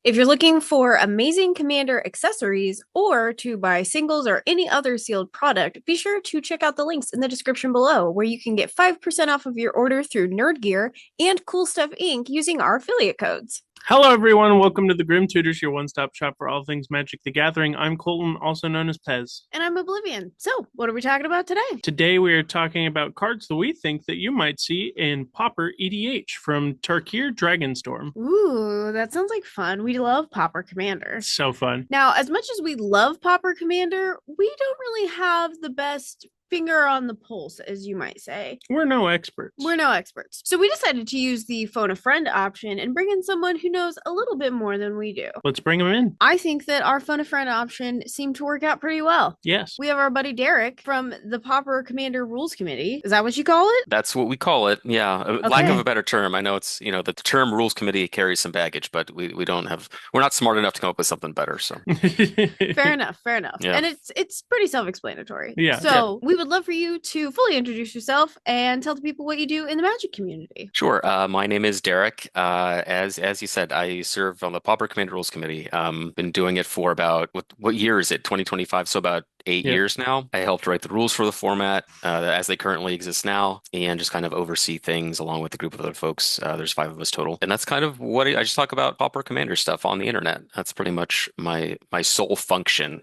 If you're looking for amazing Commander accessories or to buy singles or any other sealed product, be sure to check out the links in the description below where you can get 5% off of your order through Nerd Gear and Cool Stuff Inc. using our affiliate codes. Hello, everyone. Welcome to the Grim Tutors, your one-stop shop for all things Magic the Gathering. I'm Colton, also known as Pez. And I'm Oblivion. So, what are we talking about today? Today, we are talking about cards that we think that you might see in Pauper EDH from Tarkir Dragonstorm. Ooh, that sounds like fun. We love Pauper Commander. So fun. Now, as much as we love Pauper Commander, we don't really have the best finger on the pulse, as you might say. We're no experts. So we decided to use the phone a friend option and bring in someone who knows a little bit more than we do. Let's bring them in. I think that our phone a friend option seemed to work out pretty well. Yes. We have our buddy Derek from the Pauper Commander Rules Committee. Is that what you call it? That's what we call it. Yeah. Okay. Lack of a better term. I know it's, the term Rules Committee carries some baggage, but we're not smart enough to come up with something better. So Fair enough. Yeah. And it's pretty self-explanatory. Yeah. So we would love for you to fully introduce yourself and tell the people what you do in the Magic community. Sure. My name is Derek. As you said, I serve on the Pauper Commander Rules Committee. Been doing it for about what year is it? 2025. So about 8 years now. I helped write the rules for the format as they currently exist now, and just kind of oversee things along with a group of other folks. There's 5 of us total, and that's kind of what I just talk about Pauper Commander stuff on the internet. That's pretty much my sole function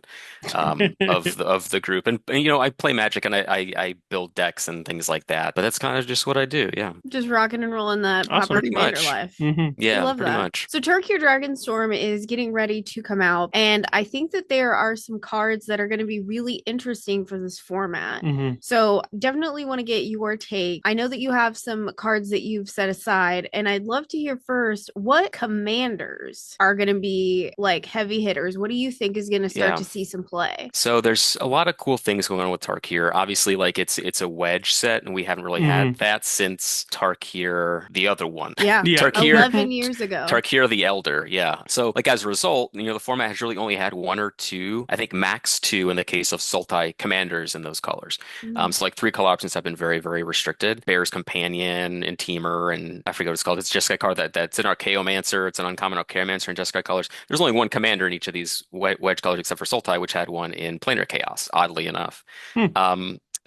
of the group. And I play Magic and I build decks and things like that. But that's kind of just what I do. Yeah, Just rocking and rolling that Awesome. Pauper Pretty Commander much. life. Mm-hmm. Yeah, I love pretty that. much. So Tarkir Dragonstorm is getting ready to come out, and I think that there are some cards that are going to be really interesting for this format. Mm-hmm. So definitely want to get your take. I know that you have some cards that you've set aside, and I'd love to hear first what commanders are going to be like heavy hitters. What do you think is going to start Yeah. to see some play? So there's a lot of cool things going on with Tarkir. Obviously, like it's a wedge set, and we haven't really had that since Tarkir, the other one. Yeah. Yeah. Tarkir, 11 years ago. Tarkir the Elder, yeah. So, like as a result, the format has really only had 1 or 2, I think max 2 in the case of Sultai commanders in those colors. So, like 3 color options have been very, very restricted. Bear's Companion and Teamer, and I forget what it's called. It's Jeskai card that's an Archaeomancer. It's an uncommon Archaeomancer in Jeskai colors. There's only 1 commander in each of these wedge colors except for Sultai, which had 1 in Planar Chaos, oddly enough.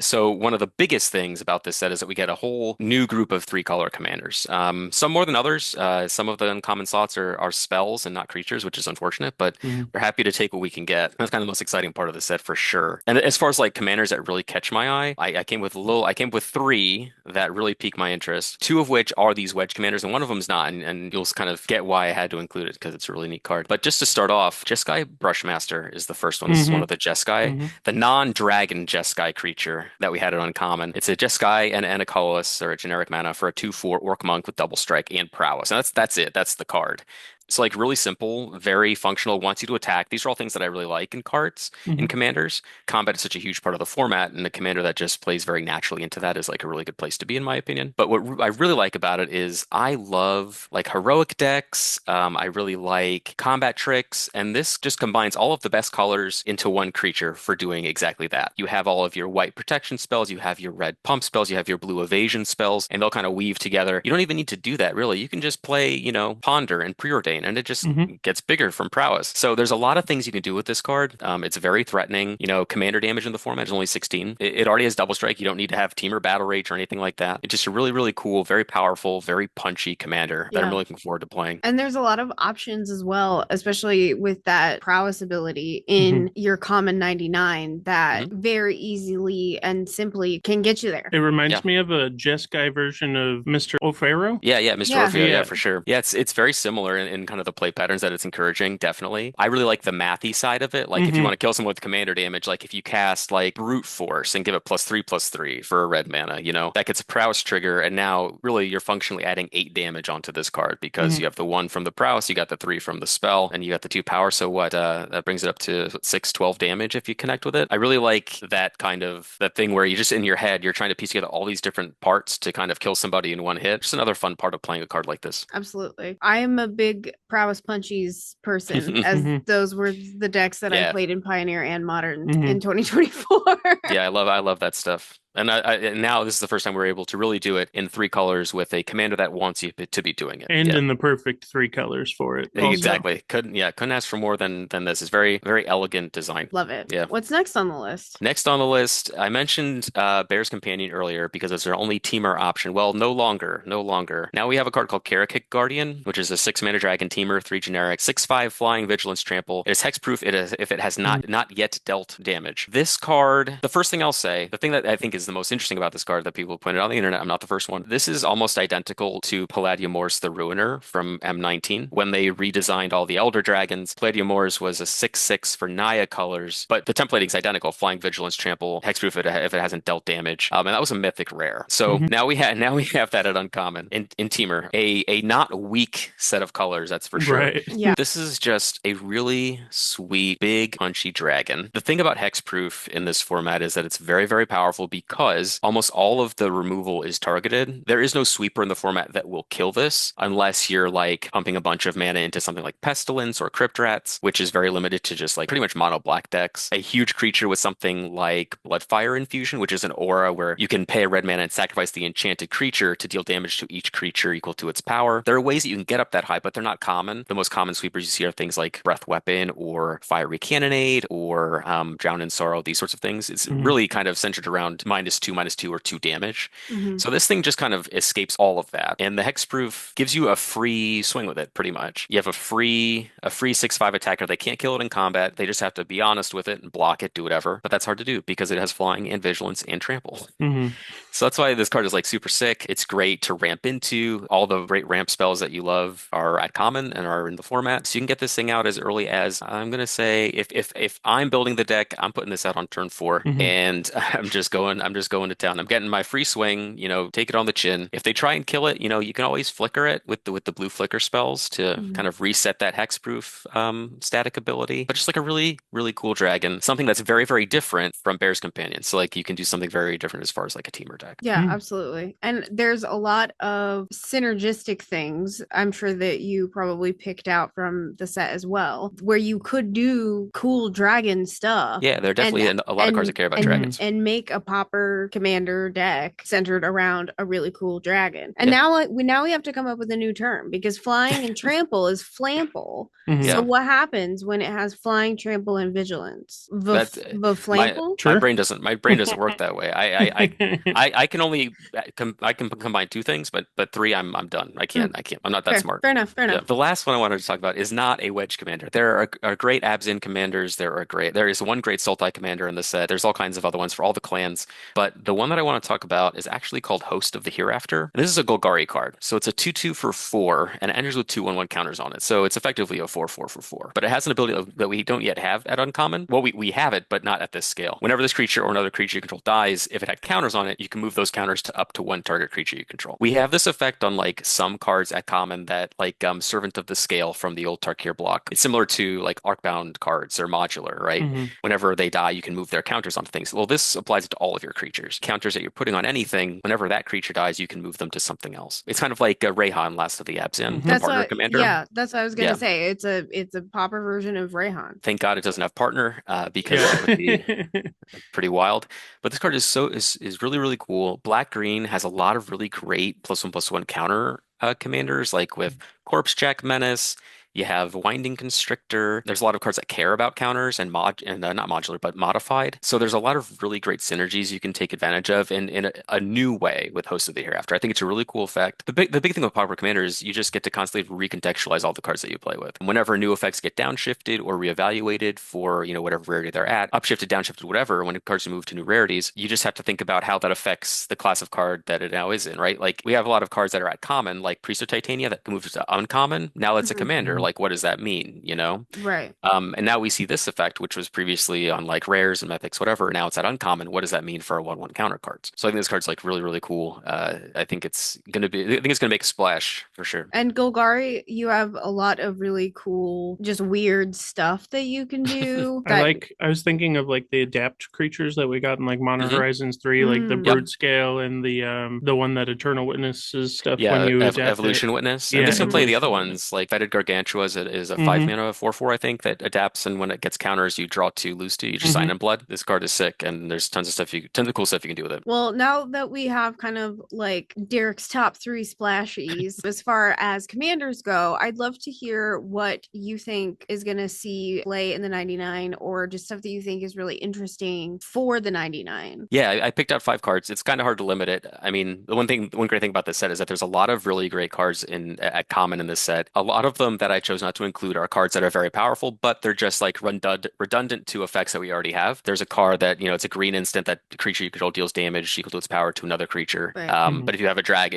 So one of the biggest things about this set is that we get a whole new group of 3-color commanders. Some more than others. Some of the uncommon slots are spells and not creatures, which is unfortunate, but we're happy to take what we can get. That's kind of the most exciting part of the set for sure. And as far as like commanders that really catch my eye, I came with 3 that really pique my interest. 2 of which are these wedge commanders, and one of them is not. And you'll kind of get why I had to include it because it's a really neat card. But just to start off, Jeskai Brushmaster is the first one. This is one of the Jeskai, the non-dragon Jeskai creature that we had it uncommon. It's a Jeskai and a colorless or a generic mana for a 2/4 Orc Monk with double strike and prowess. And that's it. That's the card. It's like really simple, very functional, wants you to attack. These are all things that I really like in cards, in commanders. Combat is such a huge part of the format, and the commander that just plays very naturally into that is like a really good place to be, in my opinion. But what I really like about it is I love like heroic decks. I really like combat tricks, and this just combines all of the best colors into 1 creature for doing exactly that. You have all of your white protection spells, you have your red pump spells, you have your blue evasion spells, and they'll kind of weave together. You don't even need to do that, really. You can just play, Ponder and Preordain, and it just gets bigger from prowess. So there's a lot of things you can do with this card. It's very threatening. Commander damage in the format is only 16. It already has double strike. You don't need to have Teamer Battle Rage or anything like that. It's just a really, really cool, very powerful, very punchy commander that I'm really looking forward to playing. And there's a lot of options as well, especially with that prowess ability in your common 99 that very easily and simply can get you there. It reminds me of a Jeskai version of Mr. O'Farrow. Yeah, Mr. Yeah. Orfeo, yeah, for sure. Yeah, it's very similar in kind of the play patterns that it's encouraging, definitely. I really like the mathy side of it. Like if you want to kill someone with commander damage, like if you cast like Brute Force and give it +3/+3 for a red mana, that gets a prowess trigger, and now really you're functionally adding 8 damage onto this card because you have the 1 from the prowess, you got the 3 from the spell, and you got the 2 power. So what that brings it up to 6-12 damage if you connect with it. I really like that kind of that thing where you just in your head you're trying to piece together all these different parts to kind of kill somebody in 1 hit. Just another fun part of playing a card like this. Absolutely. I am a big prowess punchies person, as those were the decks that I played in Pioneer and Modern in 2024. Yeah, I love that stuff. And now this is the first time we're able to really do it in 3 colors with a commander that wants you to be doing it. And Yeah. in the perfect 3 colors for it. Also. Exactly. Couldn't ask for more than this. It's very, very elegant design. Love it. Yeah. What's next on the list? Next on the list, I mentioned Bear's Companion earlier because it's our only teamer option. Well, no longer. Now we have a card called Karakik Guardian, which is a 6-mana dragon teamer, 3 generic, 6/5 flying, vigilance, trample. It is hexproof if it has not yet dealt damage. This card, the first thing I'll say, the thing that I think is the most interesting about this card that people pointed out on the internet, I'm not the first one. This is almost identical to Palladiumor's the Ruiner from M19. When they redesigned all the Elder Dragons, Palladiumor's was a 6/6 for Naya colors, but the templating is identical: flying, vigilance, trample, hexproof if it hasn't dealt damage. And that was a mythic rare. So now we have that at uncommon in Teamer, a not weak set of colors, that's for sure. Right. Yeah. This is just a really sweet, big, punchy dragon. The thing about hexproof in this format is that it's very, very powerful because almost all of the removal is targeted. There is no sweeper in the format that will kill this unless you're like pumping a bunch of mana into something like Pestilence or Crypt Rats, which is very limited to just like pretty much mono black decks. A huge creature with something like Bloodfire Infusion, which is an aura where you can pay a red mana and sacrifice the enchanted creature to deal damage to each creature equal to its power. There are ways that you can get up that high, but they're not common. The most common sweepers you see are things like Breath Weapon or Fiery Cannonade or Drown in Sorrow, these sorts of things. It's really kind of centered around -2/-2 or 2 damage. So this thing just kind of escapes all of that. And the hexproof gives you a free swing with it, pretty much. You have a free 6/5 attacker. They can't kill it in combat. They just have to be honest with it and block it, do whatever. But that's hard to do because it has flying and vigilance and trample. So that's why this card is like super sick. It's great to ramp into. All the great ramp spells that you love are at common and are in the format. So you can get this thing out as early as, I'm gonna say, if I'm building the deck, I'm putting this out on turn 4 and I'm just going to town. I'm getting my free swing, take it on the chin. If they try and kill it, you can always flicker it with the blue flicker spells to kind of reset that hexproof static ability. But just like a really, really cool dragon, something that's very, very different from Bear's Companion. So like you can do something very different as far as like a teamer deck. Yeah, absolutely. And there's a lot of synergistic things I'm sure that you probably picked out from the set as well, where you could do cool dragon stuff. Yeah, there are definitely a lot of cards that care about dragons. And make a Pauper Commander deck centered around a really cool dragon. And now we have to come up with a new term because flying and trample is flample. So what happens when it has flying, trample, and vigilance? The flample? My brain doesn't work that way. I can only combine 2 things, but 3 I'm done. I can't. I'm not that smart. Fair enough. The last one I wanted to talk about is not a wedge commander. There are great Abzin commanders. There is one great Sultai commander in the set. There's all kinds of other ones for all the clans. But the one that I want to talk about is actually called Host of the Hereafter. And this is a Golgari card. So it's a 2/2 for 4 and it enters with 2/1/1 counters on it. So it's effectively a 4/4 for 4. But it has an ability that we don't yet have at uncommon. Well, we have it, but not at this scale. Whenever this creature or another creature you control dies, if it had counters on it, you can move those counters to up to 1 target creature you control. We have this effect on like some cards at common that like Servant of the Scale from the old Tarkir block. It's similar to like Arcbound cards or modular, right? Whenever they die, you can move their counters onto things. Well, this applies to all of your creatures. Counters that you're putting on anything, whenever that creature dies, you can move them to something else. It's kind of like Rayhan, Last of the Abzin, the partner commander. Yeah, that's what I was gonna say. It's a Pauper version of Rayhan. Thank God it doesn't have partner because that would be pretty wild. But this card is really, really cool. Black green has a lot of really great +1/+1 counter commanders, like with Corpse Jack Menace. You have Winding Constrictor. There's a lot of cards that care about counters and not modular, but modified. So there's a lot of really great synergies you can take advantage of in a new way with Host of the Hereafter. I think it's a really cool effect. The big thing with Pauper Commander is you just get to constantly recontextualize all the cards that you play with. And whenever new effects get downshifted or reevaluated for whatever rarity they're at, upshifted, downshifted, whatever, when cards move to new rarities, you just have to think about how that affects the class of card that it now is in, right? Like we have a lot of cards that are at common, like Priest of Titania, that moves to uncommon. Now it's a commander. Like, what does that mean, Right. And now we see this effect, which was previously on like rares and mythics, whatever. Now it's at uncommon. What does that mean for our 1/1 counter cards? So I think this card's like really, really cool. I think it's gonna make a splash for sure. And Golgari, you have a lot of really cool, just weird stuff that you can do. I was thinking of like the adapt creatures that we got in like Modern Horizons 3, like the Brood Scale and the one that Eternal Witnesses stuff when you adapt Evolution Witness. And this can play the other ones like Fetid Gargantuan which is a 5-mana 4/4, I think, that adapts, and when it gets counters, you draw 2, lose 2. You just sign in blood. This card is sick, and there's tons of cool stuff you can do with it. Well, now that we have kind of like Derek's top 3 splashies as far as commanders go, I'd love to hear what you think is going to see play in the 99, or just stuff that you think is really interesting for the 99. Yeah, I picked out 5 cards. It's kind of hard to limit it. I mean, one great thing about this set is that there's a lot of really great cards at common in this set. A lot of them that I chose not to include are cards that are very powerful, but they're just like redundant to effects that we already have. There's a card that, it's a green instant that the creature you control deals damage equal to its power to another creature. Right. But if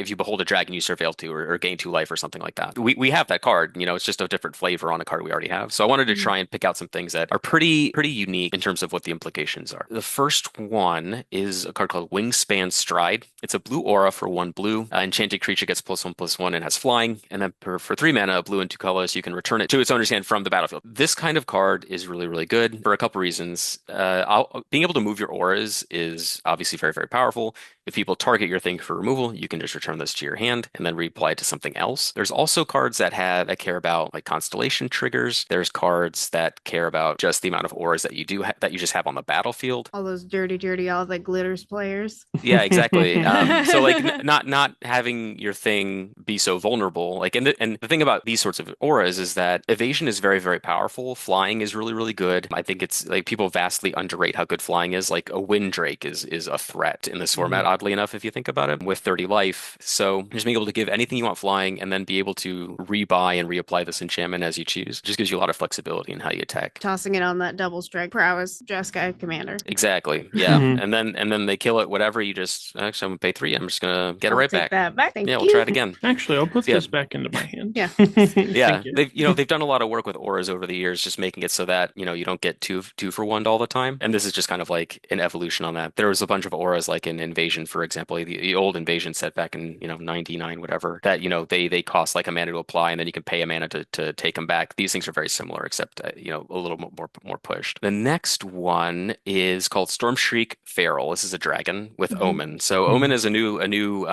you behold a dragon, you surveil 2 or gain 2 life or something like that. We have that card. It's just a different flavor on a card we already have. So I wanted to try and pick out some things that are pretty unique in terms of what the implications are. The first one is a card called Wingspan Stride. It's a blue aura for 1 blue. Enchanted creature gets +1/+1 and has flying. And then for 3 mana, a blue and 2 colors, you can return it to its owner's hand from the battlefield. This kind of card is really, really good for a couple reasons. Being able to move your auras is obviously very, very powerful. If people target your thing for removal, you can just return this to your hand and then reapply it to something else. There's also cards that care about like constellation triggers. There's cards that care about just the amount of auras that you that you just have on the battlefield. All those dirty, all the glitters players. Yeah, exactly. So like not having your thing be so vulnerable. Like, and the thing about these sorts of auras is that evasion is very, very powerful. Flying is really, really good. I think it's like people vastly underrate how good flying is. Like a Windrake is a threat in this format, oddly enough, if you think about it, with 30 life. So just being able to give anything you want flying and then be able to rebuy and reapply this enchantment as you choose just gives you a lot of flexibility in how you attack. Tossing it on that double strike prowess Jeskai commander. Exactly. Yeah. And then they kill it, whatever. You just actually I'm gonna pay 3. I'm just gonna get it right back. That back. Thank you. We'll try it again. Actually, I'll put this back into my hand. Yeah. Yeah. They've done a lot of work with auras over the years, just making it so that, you don't get two for 1 all the time. And this is just kind of like an evolution on that. There was a bunch of auras like in Invasion, for example, the old Invasion set back in, 99, whatever, that, they cost like a mana to apply and then you can pay a mana to take them back. These things are very similar, except, a little more pushed. The next one is called Stormshriek Feral. This is a dragon with Omen. So Omen is a new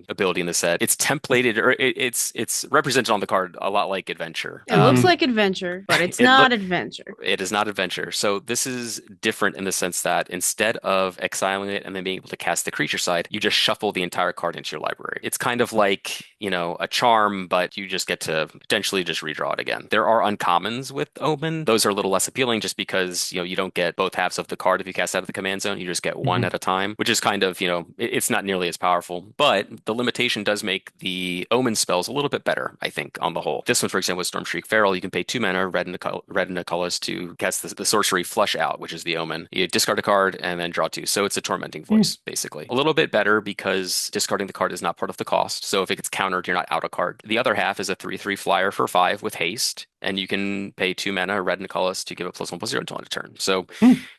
ability in the set. It's templated, or it's represented on the card a lot like Adventure. It looks like Adventure, but it's not Adventure. It is not Adventure. So this is different in the sense that instead of exiling it and then being able to cast the creature side, you just shuffle the entire card into your library. It's kind of like, a charm, but you just get to potentially just redraw it again. There are uncommons with Omen. Those are a little less appealing just because, you don't get both halves of the card if you cast out of the command zone. You just get one at a time, which is kind of, it's not nearly as powerful. But the limitation does make the Omen spells a little bit better, I think, on the whole. This one, for example, with Stormshriek Feral, you can pay 2 mana, red and a colorless, to cast the sorcery Flush Out, which is the Omen. You discard a card and then draw 2. So it's a Tormenting Voice, basically. A little bit better because discarding the card is not part of the cost. So if it gets countered, you're not out a card. The other half is a 3/3 flyer for 5 with haste. And you can pay 2 mana, red and colorless, to give it +1/+0 until end of turn. So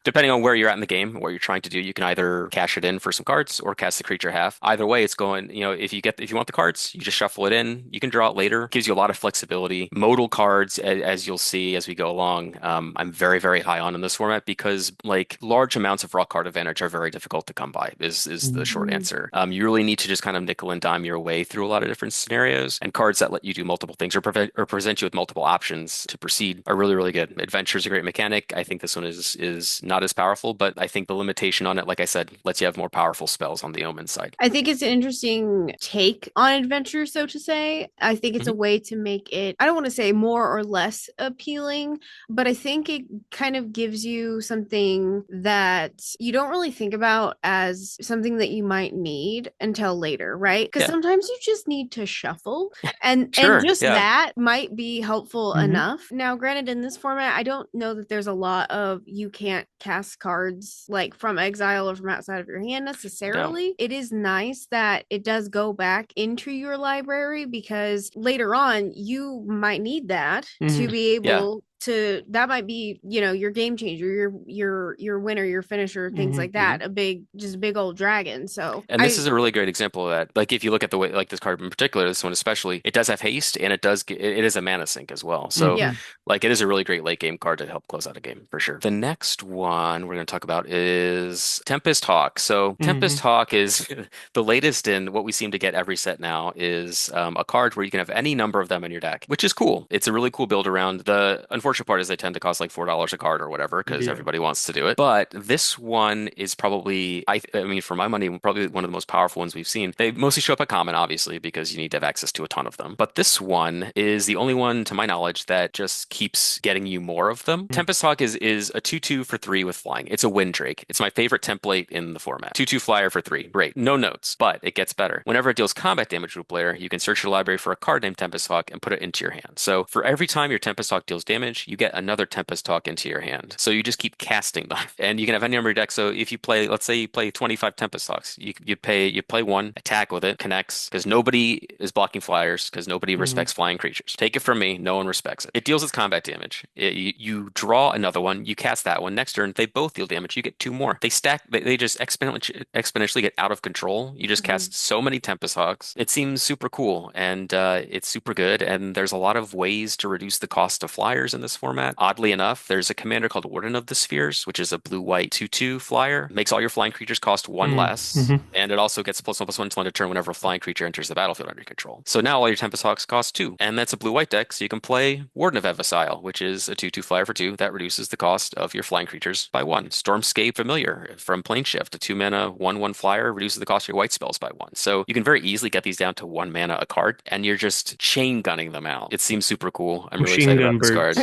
depending on where you're at in the game, what you're trying to do, you can either cash it in for some cards or cast the creature half. Either way, it's going, if you want the cards, you just shuffle it in. You can draw it later. Gives you a lot of flexibility. Modal cards, as you'll see as we go along, I'm very, very high on in this format because like large amounts of raw card advantage are very difficult to come by is the short answer. You really need to just kind of nickel and dime your way through a lot of different scenarios, and cards that let you do multiple things or present you with multiple options to proceed are really, really good. Adventure is a great mechanic. I think this one is not as powerful, but I think the limitation on it, like I said, lets you have more powerful spells on the Omen side. I think it's an interesting take on Adventure, so to say. I think it's a way to make it, I don't want to say more or less appealing, but I think it kind of gives you something that you don't really think about as something that you might need until later, right? Because sometimes you just need to shuffle and just that might be helpful enough. Now, granted, in this format, I don't know that there's a lot of you can't cast cards like from exile or from outside of your hand necessarily. No. It is nice that it does go back into your library because later on you might need that to be able that might be, your game changer, your winner, your finisher, things like that. Just a big old dragon. So And this is a really great example of that. Like if you look at the way, like this card in particular, this one especially, it does have haste and it is a mana sink as well. So yeah. like it is a really great late game card to help close out a game for sure. The next one we're going to talk about is Tempest Hawk. So Tempest Hawk is the latest in what we seem to get every set now is a card where you can have any number of them in your deck, which is cool. It's a really cool build around. The unfortunate part is they tend to cost like $4 a card or whatever because everybody wants to do it. But this one is probably, I mean, for my money, probably one of the most powerful ones we've seen. They mostly show up at common, obviously, because you need to have access to a ton of them. But this one is the only one, to my knowledge, that just keeps getting you more of them. Tempest Hawk is a 2/2 for 3 with flying. It's a Windrake. It's my favorite template in the format. 2/2 flyer for 3. Great. No notes, but it gets better. Whenever it deals combat damage to a player, you can search your library for a card named Tempest Hawk and put it into your hand. So for every time your Tempest Hawk deals damage, you get another Tempest Hawk into your hand. So you just keep casting them. And you can have any number of your deck. So if you play, let's say you play 25 Tempest Hawks, you play one, attack with it, connects, because nobody is blocking flyers, because nobody respects flying creatures. Take it from me, no one respects it. It deals its combat damage. You draw another one, you cast that one. Next turn, they both deal damage. You get 2 more. They stack, they just exponentially get out of control. You just cast so many Tempest Hawks. It seems super cool, and it's super good, and there's a lot of ways to reduce the cost of flyers in this format. Oddly enough, there's a commander called Warden of the Spheres, which is a blue-white 2/2 flyer. Makes all your flying creatures cost 1 less, and it also gets +1/+1 until end of turn whenever a flying creature enters the battlefield under your control. So now all your Tempest Hawks cost 2, and that's a blue-white deck, so you can play Warden of Evasile, which is a 2/2 flyer for 2 that reduces the cost of your flying creatures by 1. Stormscape Familiar from Planeshift, a 2-mana 1/1 flyer, reduces the cost of your white spells by 1. So you can very easily get these down to 1 mana a card, and you're just chain gunning them out. It seems super cool. I'm really excited about this card.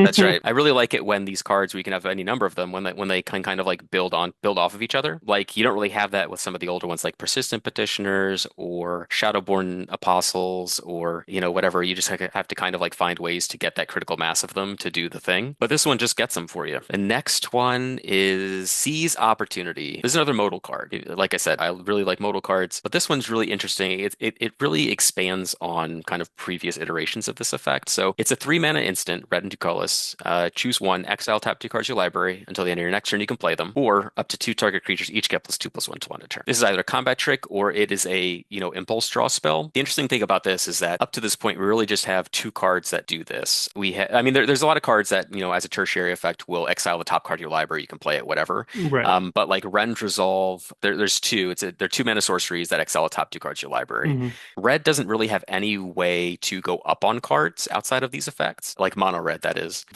That's right. I really like it when these cards, we can have any number of them, when they can kind of like build off of each other. Like you don't really have that with some of the older ones like Persistent Petitioners or Shadowborn Apostles or, whatever. You just have to kind of like find ways to get that critical mass of them to do the thing. But this one just gets them for you. The next one is Seize Opportunity. This is another modal card. Like I said, I really like modal cards, but this one's really interesting. It really expands on kind of previous iterations of this effect. So it's a 3-mana instant, red and 2 colorless. Choose 1, exile, tap 2 cards to your library. Until the end of your next turn, you can play them. Or up to 2 target creatures each get +2/+1 to 1 a turn. This is either a combat trick or it is a, impulse draw spell. The interesting thing about this is that up to this point, we really just have 2 cards that do this. There's a lot of cards that, as a tertiary effect, will exile the top card of your library. You can play it, whatever. Right. But like Rend Resolve, there's 2. They're 2-mana sorceries that exile the top 2 cards of your library. Red doesn't really have any way to go up on cards outside of these effects, like mono red, that is.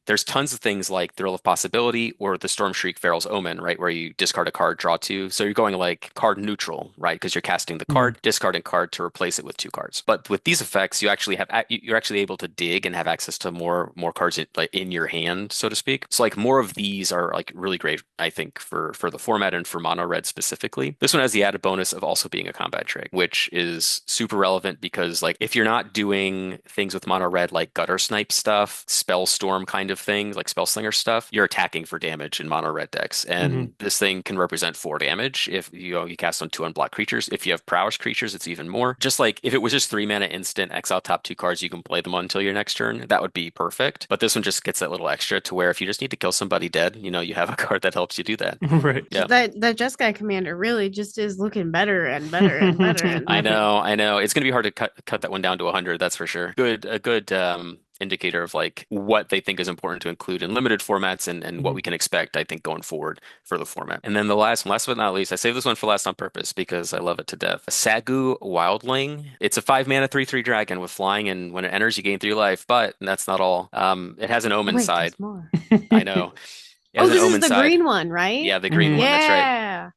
There's tons of things like Thrill of Possibility or the Storm Shriek Feral's Omen, right, where you discard a card, draw 2. So you're going like card neutral, right, because you're casting the card, discarding card to replace it with 2 cards. But with these effects, you're actually able to dig and have access to more cards in your hand, so to speak. So like more of these are like really great, I think, for the format and for mono red specifically. This one has the added bonus of also being a combat trick, which is super relevant because like if you're not doing things with mono red like gutter snipe stuff, spell storm kind of things, like spell slinger stuff, you're attacking for damage in mono red decks. And this thing can represent 4 damage if you cast on 2 unblocked creatures. If you have prowess creatures, it's even more. Just like if it was just 3-mana instant, exile top 2 cards, you can play them until your next turn. That would be perfect. But this one just gets that little extra to where if you just need to kill somebody dead, you have a card that helps you do that. Right. Yeah. That Jeskai commander really just is looking better and better and better and better. I know. It's going to be hard to cut that one down to 100, that's for sure. A good indicator of like what they think is important to include in limited formats and what we can expect, I think, going forward for the format. And then the last but not least, I saved this one for last on purpose because I love it to death. Sagu Wildling. It's a 5-mana 3/3 dragon with flying, and when it enters, you gain 3 life. But that's not all. It has an omen side. There's more. I know. This is the green one, right? Yeah, the green one. That's right. Yeah.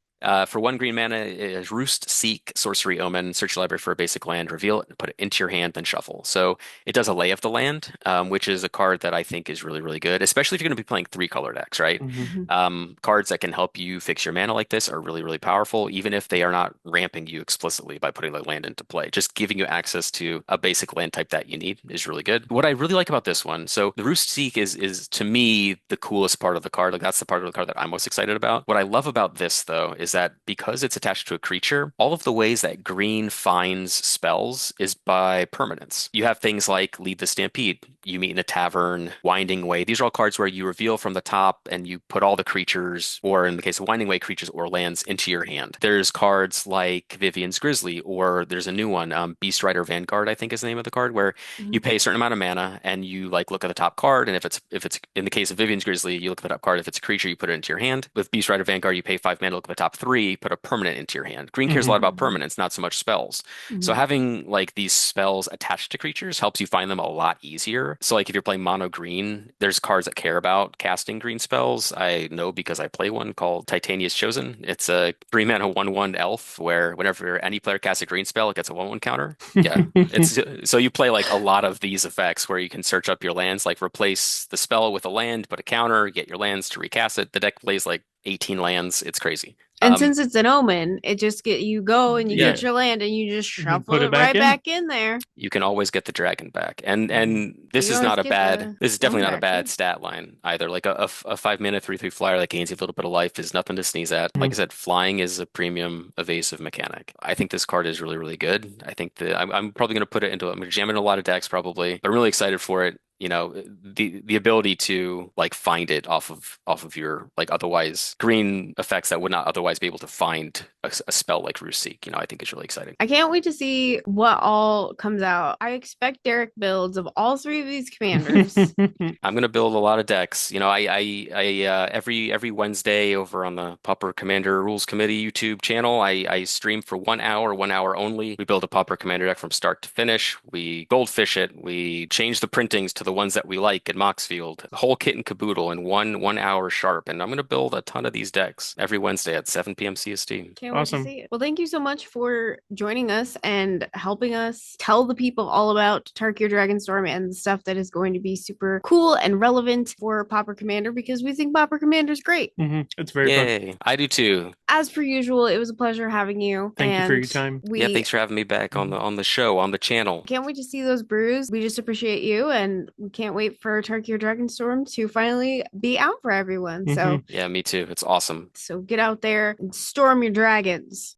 For 1 green mana, it is Roost, Seek, Sorcery, Omen, search your library for a basic land, reveal it, put it into your hand, then shuffle. So it does a Lay of the Land, which is a card that I think is really, really good, especially if you're going to be playing 3-color decks, right? Cards that can help you fix your mana like this are really, really powerful, even if they are not ramping you explicitly by putting the land into play. Just giving you access to a basic land type that you need is really good. What I really like about this one, so the Roost Seek is to me the coolest part of the card. Like that's the part of the card that I'm most excited about. What I love about this though is that because it's attached to a creature, all of the ways that green finds spells is by permanence. You have things like Lead the Stampede, You Meet in a Tavern, Winding Way. These are all cards where you reveal from the top and you put all the creatures, or in the case of Winding Way, creatures or lands into your hand. There's cards like Vivian's Grizzly, or there's a new one, Beast Rider Vanguard, I think is the name of the card, where you pay a certain amount of mana and you like look at the top card, and if it's in the case of Vivian's Grizzly, you look at the top card. If it's a creature, you put it into your hand. With Beast Rider Vanguard, you pay 5 mana, look at the top three, put a permanent into your hand. Green cares a lot about permanence, not so much spells. So having like these spells attached to creatures helps you find them a lot easier. So like if you're playing mono green, there's cards that care about casting green spells. I know because I play one called Titania's Chosen. It's a 3 mana 1/1 elf where whenever any player casts a green spell, it gets a 1/1 counter. Yeah. It's so you play like a lot of these effects where you can search up your lands, like replace the spell with a land, put a counter, get your lands to recast it. The deck plays like 18 lands. It's crazy. And since it's an omen, it just you Yeah. get your land and you just can shuffle put it it back right in. back in there. You can always get the dragon back. And this You is always not a get bad, the this is definitely not a stone bad back, stat line either. Like a 5 mana 3/3 flyer that gains you a little bit of life is nothing to sneeze at. Like I said, flying is a premium evasive mechanic. I think this card is really, really good. I think that I'm probably going to put it into, I'm going to jam it in a lot of decks probably, but I'm really excited for it. You know, the ability to like find it off of your like otherwise green effects that would not otherwise be able to find a spell like Roost-Seek, you know, I think is really exciting. I can't wait to see what all comes out. I expect Derek builds of all three of these commanders. I'm gonna build a lot of decks. You know, every Wednesday over on the Pauper Commander Rules Committee YouTube channel, I stream for 1 hour, 1 hour only. We build a Pauper Commander deck from start to finish. We goldfish it. We change the printings to the ones that we like in Moxfield. The whole kit and caboodle in 1 hour sharp. And I'm gonna build a ton of these decks every Wednesday at 7 p.m. CST. Can't wait Awesome. to see it. Well, thank you so much for joining us and helping us tell the people all about Tarkir Dragonstorm and the stuff that is going to be super cool and relevant for Pauper Commander because we think Pauper Commander is great. It's very fun. Yay, I do too. As per usual, it was a pleasure having you. Thank you for your time. Yeah, thanks for having me back on the show, on the channel. Can't wait to see those brews. We just appreciate you, and we can't wait for Tarkir Dragonstorm to finally be out for everyone. So Yeah, me too. It's awesome. get out there and storm your dragons.